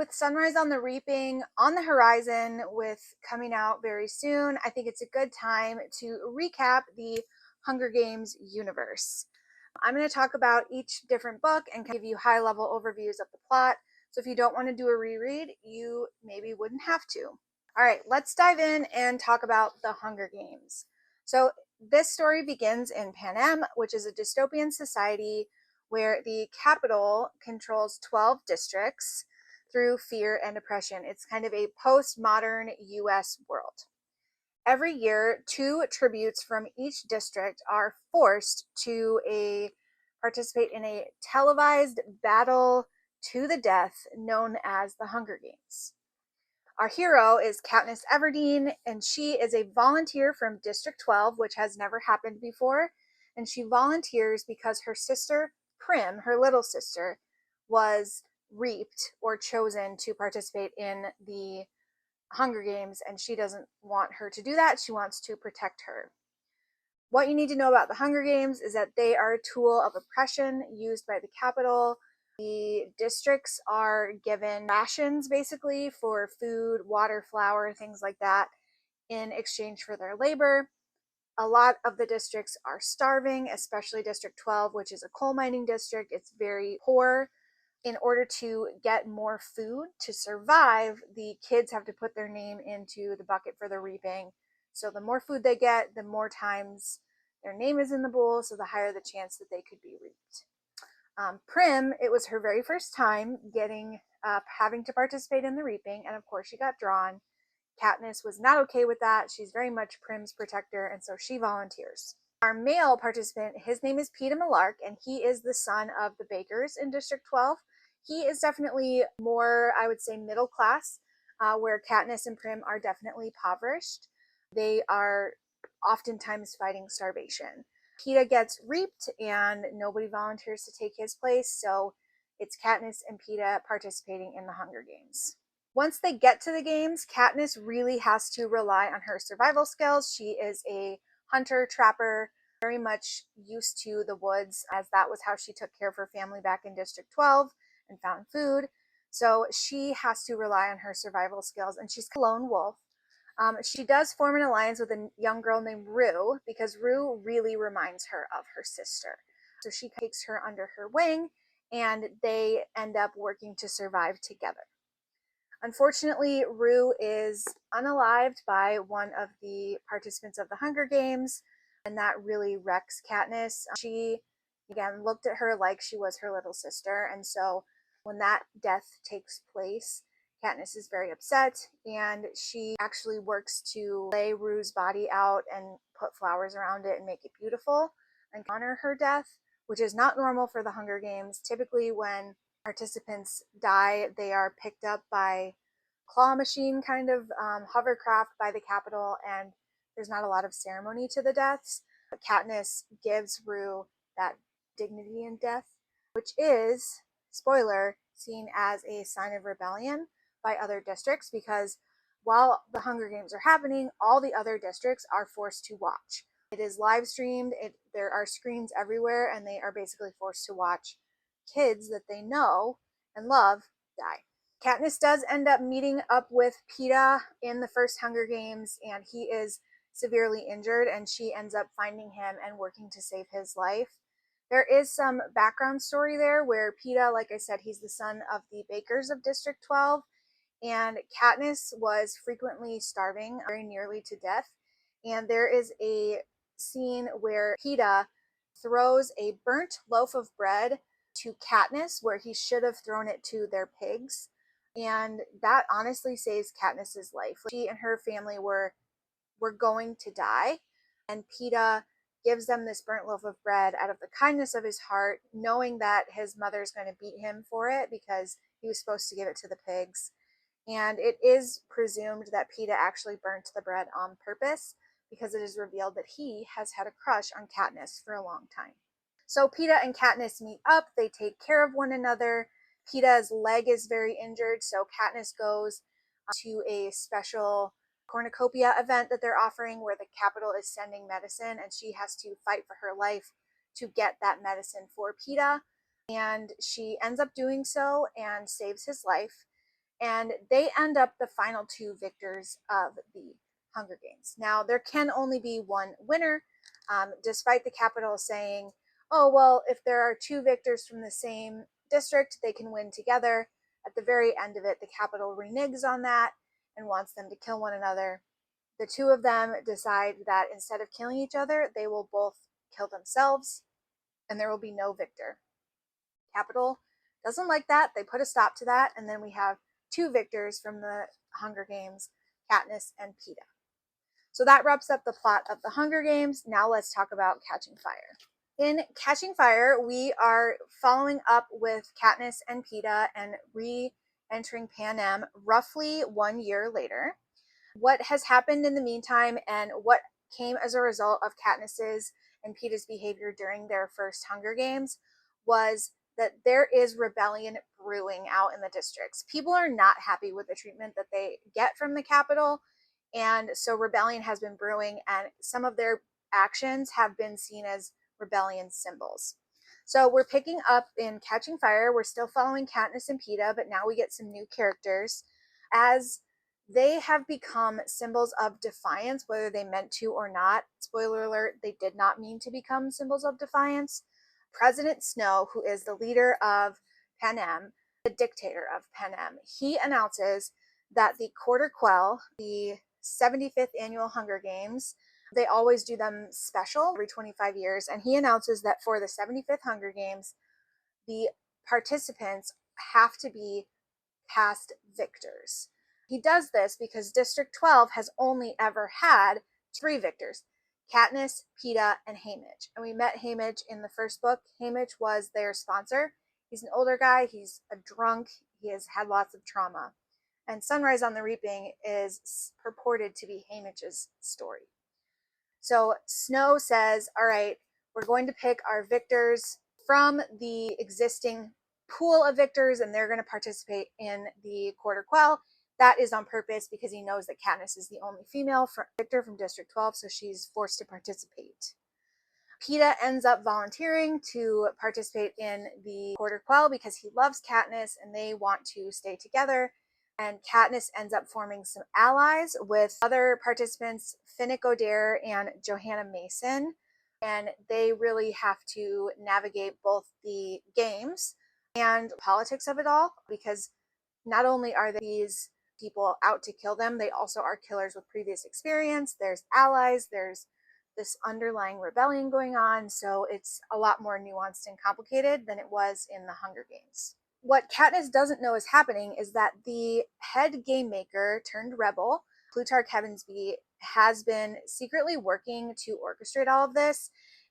With Sunrise on the Reaping on the horizon, with coming out very soon, I think it's a good time to recap the Hunger Games universe. I'm going to talk about each different book and give you high level overviews of the plot. So if you don't want to do a reread, you maybe wouldn't have to. All right, let's dive in and talk about the Hunger Games. So this story begins in Panem, which is a dystopian society where the capital controls 12 districts through fear and oppression. It's kind of a postmodern US world. Every year, two tributes from each district are forced to participate in a televised battle to the death known as the Hunger Games. Our hero is Katniss Everdeen, and she is a volunteer from District 12, which has never happened before. And she volunteers because her sister, Prim, her little sister, was reaped or chosen to participate in the Hunger Games, and she doesn't want her to do that. She wants to protect her. What you need to know about the Hunger Games is that they are a tool of oppression used by the Capitol. The districts are given rations basically for food, water, flour, things like that in exchange for their labor. A lot of the districts are starving, especially District 12, which is a coal mining district. It's very poor. In order to get more food to survive, the kids have to put their name into the bucket for the reaping. So the more food they get, the more times their name is in the bowl, so the higher the chance that they could be reaped. Prim, it was her very first time having to participate in the reaping, and of course she got drawn. Katniss was not okay with that. She's very much Prim's protector, and so she volunteers. Our male participant, his name is Peeta Mellark, and he is the son of the bakers in District 12. He is definitely more, I would say, middle class, where Katniss and Prim are definitely impoverished. They are oftentimes fighting starvation. Peeta gets reaped, and nobody volunteers to take his place, so it's Katniss and Peeta participating in the Hunger Games. Once they get to the games, Katniss really has to rely on her survival skills. She is a hunter, trapper, very much used to the woods, as that was how she took care of her family back in District 12 and found food. So she has to rely on her survival skills, and she's a lone wolf. She does form an alliance with a young girl named Rue, because Rue really reminds her of her sister. So she takes her under her wing, and they end up working to survive together. Unfortunately, Rue is unalived by one of the participants of the Hunger Games, and that really wrecks Katniss. She, again, looked at her like she was her little sister, and so when that death takes place, Katniss is very upset, and she actually works to lay Rue's body out and put flowers around it and make it beautiful and honor her death, which is not normal for the Hunger Games. Typically, when participants die, they are picked up by claw machine kind of hovercraft by the Capitol, and there's not a lot of ceremony to the deaths. But Katniss gives Rue that dignity in death, which is, spoiler, seen as a sign of rebellion by other districts, because while the Hunger Games are happening, all the other districts are forced to watch. It is live streamed, there are screens everywhere, and they are basically forced to watch kids that they know and love die. Katniss does end up meeting up with Peeta in the first Hunger Games, and he is severely injured, and she ends up finding him and working to save his life. There is some background story there where Peeta, like I said, he's the son of the bakers of District 12, and Katniss was frequently starving, very nearly to death. And there is a scene where Peeta throws a burnt loaf of bread to Katniss where he should have thrown it to their pigs. And that honestly saves Katniss's life. She and her family were going to die, and Peeta gives them this burnt loaf of bread out of the kindness of his heart, knowing that his mother's going to beat him for it because he was supposed to give it to the pigs. And it is presumed that Peeta actually burnt the bread on purpose, because it is revealed that he has had a crush on Katniss for a long time. So Peeta and Katniss meet up, they take care of one another. Peeta's leg is very injured, so Katniss goes to a special cornucopia event that they're offering where the Capitol is sending medicine, and she has to fight for her life to get that medicine for Peeta. And she ends up doing so and saves his life. and they end up the final two victors of the Hunger Games. Now, there can only be one winner, despite the Capitol saying, oh, well, if there are two victors from the same district, they can win together. At the very end of it, the Capitol reneges on that and wants them to kill one another. The two of them decide that instead of killing each other, they will both kill themselves, and there will be no victor. Capitol doesn't like that. They put a stop to that, and then we have two victors from the Hunger Games, Katniss and Peeta. So that wraps up the plot of the Hunger Games. Now let's talk about Catching Fire. In Catching Fire, we are following up with Katniss and Peeta and re-entering Panem roughly 1 year later. What has happened in the meantime and what came as a result of Katniss's and Peeta's behavior during their first Hunger Games was that there is rebellion brewing out in the districts. People are not happy with the treatment that they get from the Capitol, and so rebellion has been brewing, and some of their actions have been seen as rebellion symbols. So we're picking up in Catching Fire. We're still following Katniss and Peeta, but now we get some new characters as they have become symbols of defiance, whether they meant to or not. Spoiler alert, they did not mean to become symbols of defiance. President Snow, who is the leader of Panem, the dictator of Panem, he announces that the Quarter Quell, the 75th annual Hunger Games, they always do them special every 25 years, and he announces that for the 75th Hunger Games, the participants have to be past victors. He does this because District 12 has only ever had 3 victors: Katniss, Peeta, and Haymitch. And we met Haymitch in the first book. Haymitch was their sponsor. He's an older guy. He's a drunk. He has had lots of trauma. And Sunrise on the Reaping is purported to be Haymitch's story. So Snow says, all right, we're going to pick our victors from the existing pool of victors, and they're going to participate in the Quarter Quell. That is on purpose because he knows that Katniss is the only female victor from District 12, so she's forced to participate. Peeta ends up volunteering to participate in the Quarter Quell because he loves Katniss and they want to stay together. And Katniss ends up forming some allies with other participants, Finnick Odair and Johanna Mason. And they really have to navigate both the games and politics of it all, because not only are these people out to kill them, they also are killers with previous experience. There's allies, there's this underlying rebellion going on, so it's a lot more nuanced and complicated than it was in the Hunger Games. What Katniss doesn't know is happening is that the head game maker turned rebel, Plutarch Heavensbee, has been secretly working to orchestrate all of this,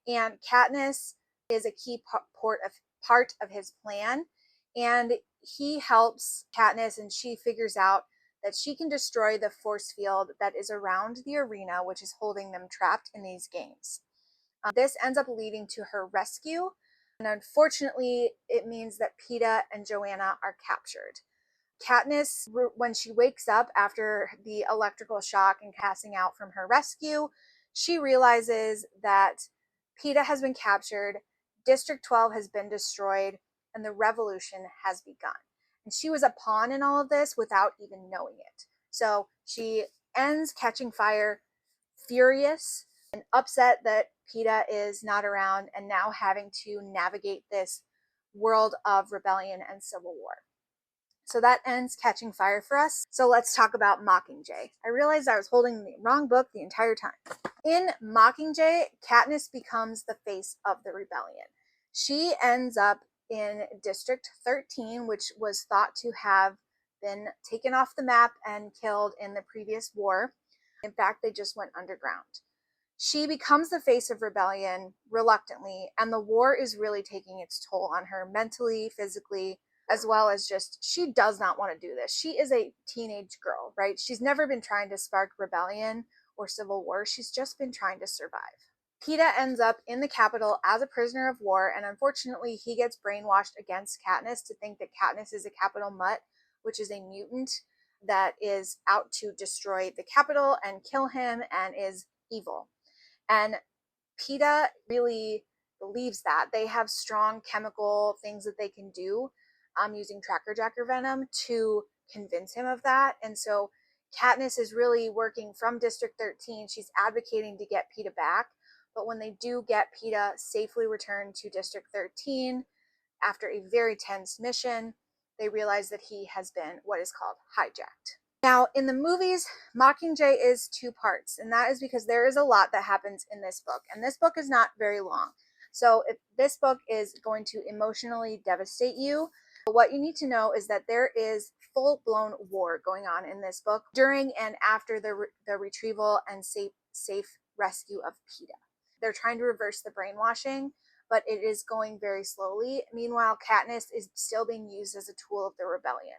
and Katniss is a key part of his plan, and he helps Katniss, and she figures out that she can destroy the force field that is around the arena, which is holding them trapped in these games. This ends up leading to her rescue, and unfortunately, it means that Peeta and Joanna are captured. Katniss, when she wakes up after the electrical shock and passing out from her rescue, she realizes that Peeta has been captured, District 12 has been destroyed, and the revolution has begun. And she was a pawn in all of this without even knowing it. So she ends Catching Fire furious and upset that Peeta is not around and now having to navigate this world of rebellion and civil war. So that ends Catching Fire for us. So let's talk about Mockingjay. I realized I was holding the wrong book the entire time. In Mockingjay, Katniss becomes the face of the rebellion. She ends up in District 13, which was thought to have been taken off the map and killed in the previous war. In fact, they just went underground. She becomes the face of rebellion reluctantly, and the war is really taking its toll on her mentally, physically, as well as just, she does not want to do this. She is a teenage girl, right? She's never been trying to spark rebellion or civil war. She's just been trying to survive. Peeta ends up in the Capitol as a prisoner of war, and unfortunately he gets brainwashed against Katniss to think that Katniss is a Capitol Mutt, which is a mutant that is out to destroy the Capitol and kill him and is evil. And Peeta really believes that. They have strong chemical things that they can do using Tracker Jacker venom to convince him of that. And so Katniss is really working from District 13. She's advocating to get Peeta back. But when they do get Peeta safely returned to District 13 after a very tense mission, they realize that he has been what is called hijacked. Now, in the movies, Mockingjay is 2 parts, and that is because there is a lot that happens in this book, and this book is not very long. So if this book is going to emotionally devastate you, what you need to know is that there is full-blown war going on in this book during and after the retrieval and safe rescue of Peeta. They're trying to reverse the brainwashing, but it is going very slowly. Meanwhile, Katniss is still being used as a tool of the rebellion.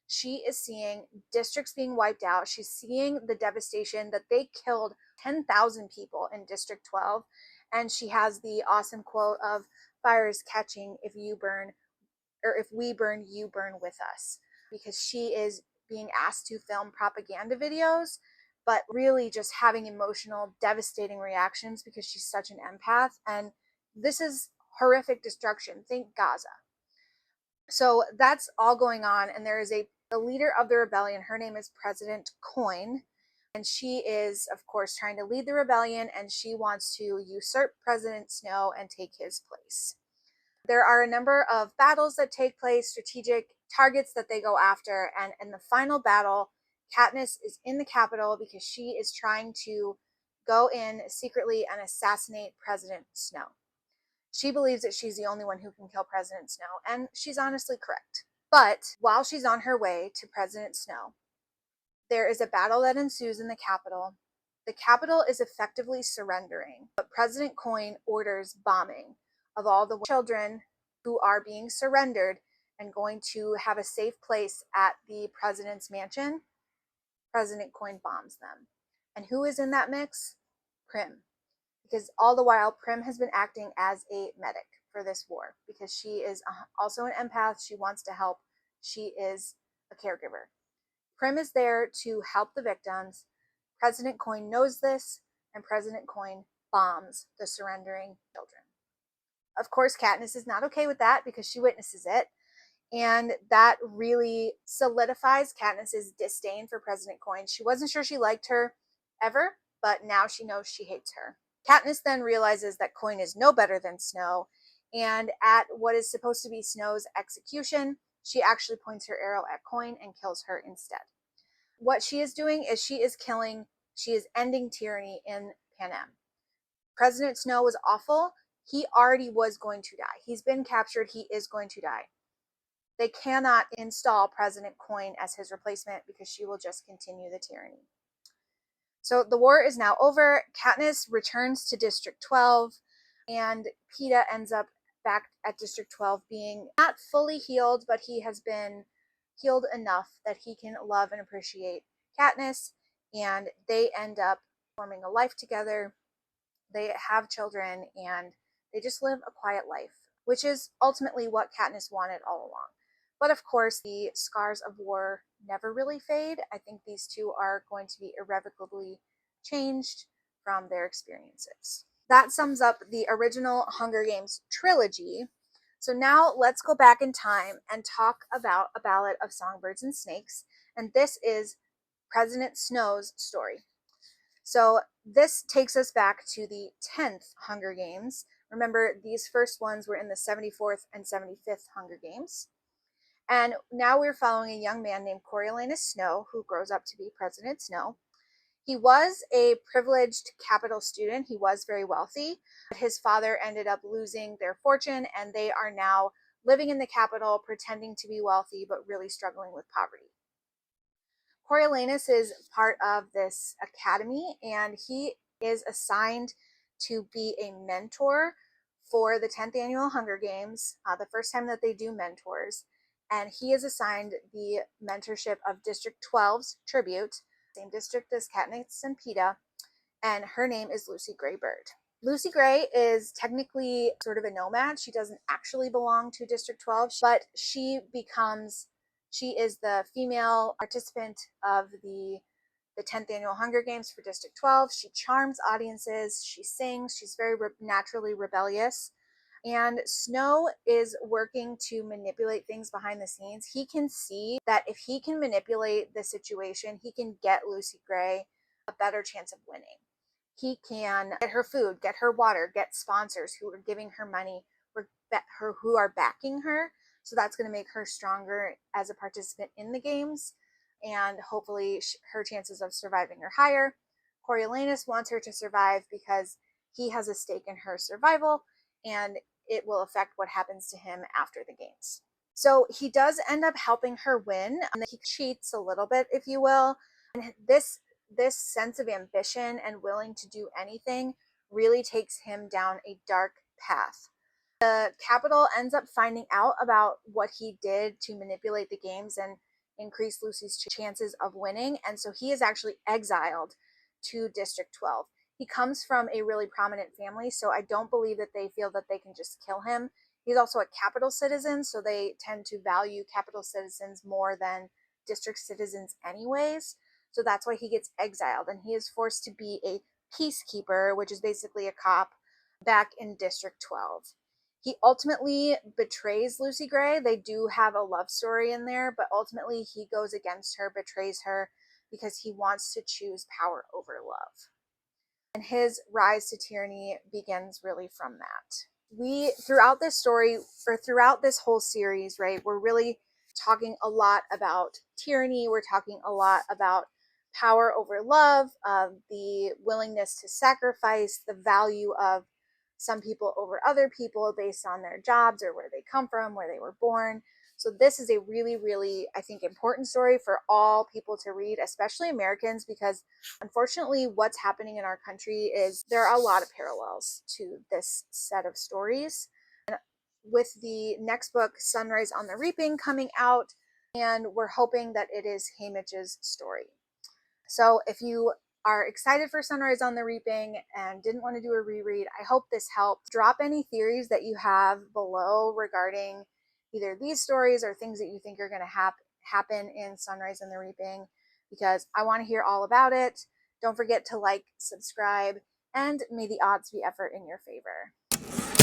She is seeing districts being wiped out. She's seeing the devastation that they killed 10,000 people in District 12. And she has the awesome quote of, "Fire is catching if you burn, or if we burn, you burn with us." Because she is being asked to film propaganda videos, but really just having emotional, devastating reactions because she's such an empath. And this is horrific destruction. Think Gaza. So that's all going on. And there is the leader of the rebellion. Her name is President Coin. And she is, of course, trying to lead the rebellion, and she wants to usurp President Snow and take his place. There are a number of battles that take place, strategic targets that they go after, and in the final battle, Katniss is in the Capitol because she is trying to go in secretly and assassinate President Snow. She believes that she's the only one who can kill President Snow, and she's honestly correct. But while she's on her way to President Snow, there is a battle that ensues in the Capitol. The Capitol is effectively surrendering, but President Coin orders bombing of all the children who are being surrendered and going to have a safe place at the president's mansion. President Coin bombs them. And who is in that mix? Prim. Because all the while, Prim has been acting as a medic for this war because she is also an empath. She wants to help. She is a caregiver. Prim is there to help the victims. President Coin knows this, and President Coin bombs the surrendering children. Of course, Katniss is not okay with that because she witnesses it, and that really solidifies Katniss's disdain for President Coin. She wasn't sure she liked her ever, but now she knows she hates her. Katniss then realizes that Coin is no better than Snow, and at what is supposed to be Snow's execution, she actually points her arrow at Coin and kills her instead. What she is doing is she is ending tyranny in Panem. President Snow was awful. He already was going to die. He's been captured. He is going to die. They cannot install President Coin as his replacement because she will just continue the tyranny. So the war is now over. Katniss returns to District 12, and Peeta ends up back at District 12 being not fully healed, but he has been healed enough that he can love and appreciate Katniss, and they end up forming a life together. They have children, and they just live a quiet life, which is ultimately what Katniss wanted all along. But of course, the scars of war never really fade. I think these two are going to be irrevocably changed from their experiences. That sums up the original Hunger Games trilogy. So now let's go back in time and talk about A Ballad of Songbirds and Snakes. And this is President Snow's story. So this takes us back to the 10th Hunger Games. Remember, these first ones were in the 74th and 75th Hunger Games. And now we're following a young man named Coriolanus Snow, who grows up to be President Snow. He was a privileged Capitol student. He was very wealthy. But his father ended up losing their fortune, and they are now living in the Capitol, pretending to be wealthy, but really struggling with poverty. Coriolanus is part of this academy, and he is assigned to be a mentor for the 10th annual Hunger Games, the first time that they do mentors. And he is assigned the mentorship of District 12's tribute, same district as Katniss and Peeta, and her name is Lucy Gray Bird. Lucy Gray is technically sort of a nomad. She doesn't actually belong to District 12, but she is the female participant of the 10th annual Hunger Games for District 12. She charms audiences, she sings, she's very naturally rebellious, And Snow is working to manipulate things behind the scenes. He can see that if he can manipulate the situation, he can get Lucy Gray a better chance of winning. He can get her food, get her water, get sponsors who are giving her money, who are backing her. So that's going to make her stronger as a participant in the games, and hopefully her chances of surviving are higher. Coriolanus wants her to survive because he has a stake in her survival, and it will affect what happens to him after the games. So he does end up helping her win. He cheats a little bit, if you will. And this sense of ambition and willing to do anything really takes him down a dark path. The Capitol ends up finding out about what he did to manipulate the games and increase Lucy's chances of winning. And so he is actually exiled to District 12. He comes from a really prominent family, so I don't believe that they feel that they can just kill him. He's also a Capitol citizen, so they tend to value Capitol citizens more than district citizens anyways. So that's why he gets exiled, and he is forced to be a peacekeeper, which is basically a cop, back in District 12. He ultimately betrays Lucy Gray. They do have a love story in there, but ultimately he goes against her, betrays her, because he wants to choose power over love. And his rise to tyranny begins really from that. Throughout this story, or throughout this whole series, right, we're really talking a lot about tyranny. We're talking a lot about power over love, the willingness to sacrifice, the value of some people over other people based on their jobs or where they come from, where they were born. So this is a really, really, I think, important story for all people to read, especially Americans, because unfortunately what's happening in our country is there are a lot of parallels to this set of stories. And with the next book, Sunrise on the Reaping, coming out, and we're hoping that it is Haymitch's story. So if you are excited for Sunrise on the Reaping and didn't want to do a reread, I hope this helped. Drop any theories that you have below regarding either these stories or things that you think are going to happen in Sunrise on the Reaping, because I want to hear all about it. Don't forget to like, subscribe, and may the odds be ever in your favor.